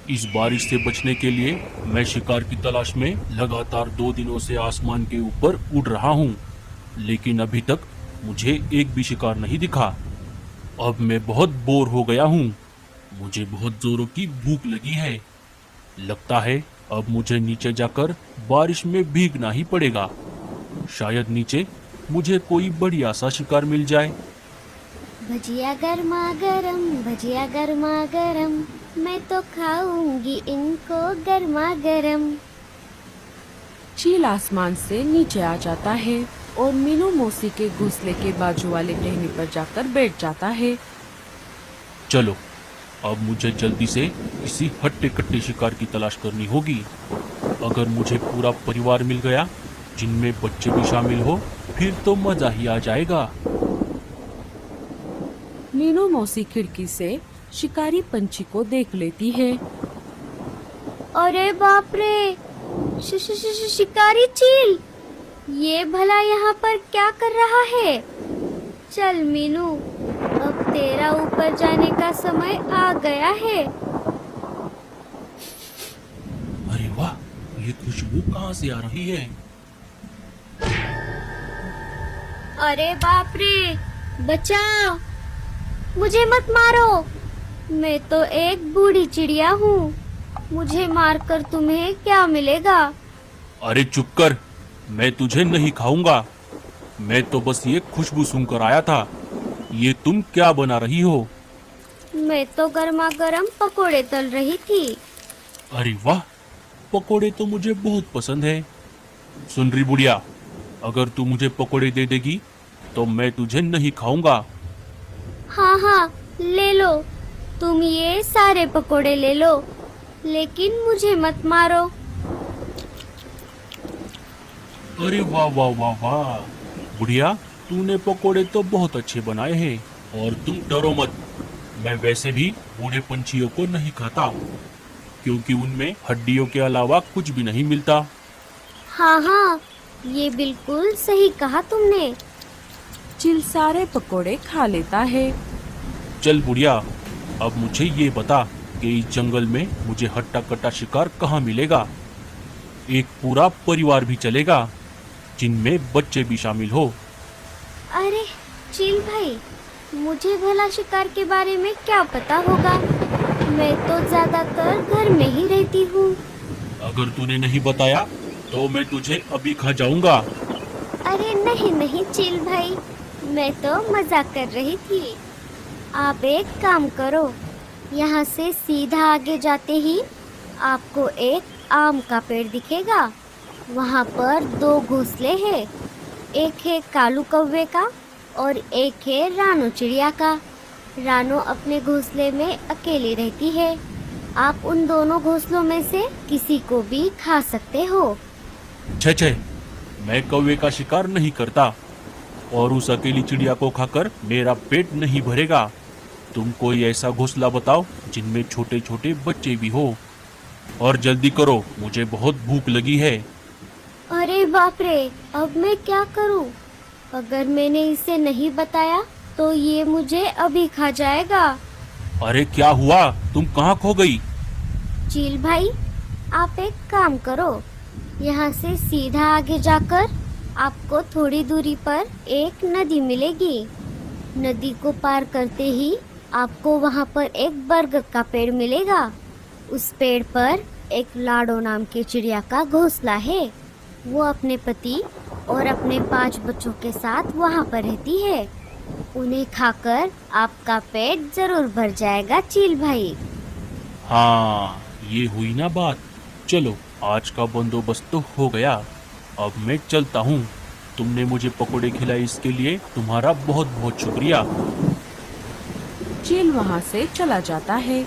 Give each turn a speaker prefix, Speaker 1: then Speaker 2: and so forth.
Speaker 1: इस बारिश से बचने के लिए मैं शिकार की तलाश में लगातार 2 दिनों से आसमान के ऊपर उड़ रहा हूँ, लेकिन अभी तक मुझे एक भी शिकार नहीं दिखा। अब मैं बहुत बोर हो गया हूँ। मुझे बहुत जोरों की भूख लगी है। लगता है अब मुझे नीचे जाकर बारिश में भीगना ही पड़ेगा। शायद नीचे मुझे कोई बढ़िया सा शिकार मिल जाए।
Speaker 2: भजिया गर्मा गरम, भजिया गर्मा गरम, मैं तो खाऊंगी इनको गर्मा गरम।
Speaker 3: चील आसमान से नीचे आ जाता है और मीनू मौसी के घोंसले के बाजू वाले टहनी पर जाकर बैठ जाता है।
Speaker 1: चलो, अब मुझे जल्दी से किसी हट्टे कट्टे शिकार की तलाश करनी होगी। अगर मुझे पूरा परिवार मिल गया, जिनमें बच्चे भी शामिल हो, फिर तो मजा ही आ जाएगा।
Speaker 3: मीनू मौसी खिड़की से शिकारी पंछी को देख लेती है।
Speaker 2: अरे बाप रे, शिकारी चील, ये भला यहाँ पर क्या कर रहा है? चल मीनू, अब तेरा ऊपर जाने का समय आ गया है।
Speaker 1: अरे वाह, ये खुशबू कहाँ से आ रही है?
Speaker 2: अरे बाप रे, बचाओ, मुझे मत मारो। मैं तो एक बूढ़ी चिड़िया हूँ, मुझे मारकर तुम्हें क्या मिलेगा?
Speaker 1: अरे चुप कर, मैं तुझे नहीं खाऊंगा। मैं तो बस ये खुशबू सुनकर आया था। ये तुम क्या बना रही हो?
Speaker 2: मैं तो गर्मा गर्म पकोड़े तल रही थी।
Speaker 1: अरे वाह, पकोड़े तो मुझे बहुत पसंद है। सुन रही बुढ़िया, अगर तू मुझे पकोड़े दे देगी तो मैं तुझे नहीं खाऊंगा।
Speaker 2: हाँ हाँ, ले लो, तुम ये सारे पकोड़े ले लो, लेकिन मुझे मत मारो।
Speaker 1: अरे वाह वाह वाह वाह, बुढ़िया, तूने पकोड़े तो बहुत अच्छे बनाए हैं। और तुम डरो मत, मैं वैसे भी बूढ़े पंछियों को नहीं खाता, क्योंकि उनमें हड्डियों के अलावा कुछ भी नहीं मिलता।
Speaker 2: हाँ हाँ, ये बिल्कुल सही कहा तुमने।
Speaker 3: चील सारे पकोड़े खा लेता है।
Speaker 1: चल बुढ़िया, अब मुझे ये बता कि इस जंगल में मुझे हट्टा कट्टा शिकार कहाँ मिलेगा? एक पूरा परिवार भी चलेगा, जिनमें बच्चे भी शामिल हो।
Speaker 2: अरे चील भाई, मुझे भला शिकार के बारे में क्या पता होगा? मैं तो ज्यादातर घर में ही रहती हूँ।
Speaker 1: अगर तूने नहीं बताया तो मैं तुझे अभी खा जाऊंगा।
Speaker 2: अरे नहीं नहीं चील भाई, मैं तो मजाक कर रही थी। आप एक काम करो, यहाँ से सीधा आगे जाते ही आपको एक आम का पेड़ दिखेगा। वहाँ पर 2 घोंसले हैं, एक है कालू कौवे का और एक है रानो चिड़िया का। रानो अपने घोंसले में अकेली रहती है। आप उन दोनों घोंसलों में से किसी को भी खा सकते हो।
Speaker 1: छे छे, मैं कौवे का शिकार नहीं करता, और उस अकेली चिड़िया को खाकर मेरा पेट नहीं भरेगा। तुम कोई ऐसा घोंसला बताओ जिनमें छोटे छोटे बच्चे भी हो, और जल्दी करो, मुझे बहुत भूख लगी है।
Speaker 2: अरे बाप रे, अब मैं क्या करूं? अगर मैंने इसे नहीं बताया तो ये मुझे अभी खा जाएगा।
Speaker 1: अरे क्या हुआ, तुम कहाँ खो गई?
Speaker 2: चील भाई, आप एक काम करो, यहाँ से सीधा आगे जाकर आपको थोड़ी दूरी पर एक नदी मिलेगी। नदी को पार करते ही आपको वहाँ पर एक बरगद का पेड़ मिलेगा। उस पेड़ पर एक लाडो नाम की चिड़िया का घोंसला है। वो अपने पति और अपने 5 बच्चों के साथ वहाँ पर रहती है। उन्हें खाकर आपका पेट जरूर भर जाएगा चील भाई।
Speaker 1: हाँ, ये हुई ना बात। चलो, आज का बंदोबस्त तो हो गया। अब मैं चलता हूँ। तुमने मुझे पकोड़े खिलाए, इसके लिए तुम्हारा बहुत बहुत शुक्रिया।
Speaker 3: चील वहाँ से चला जाता है।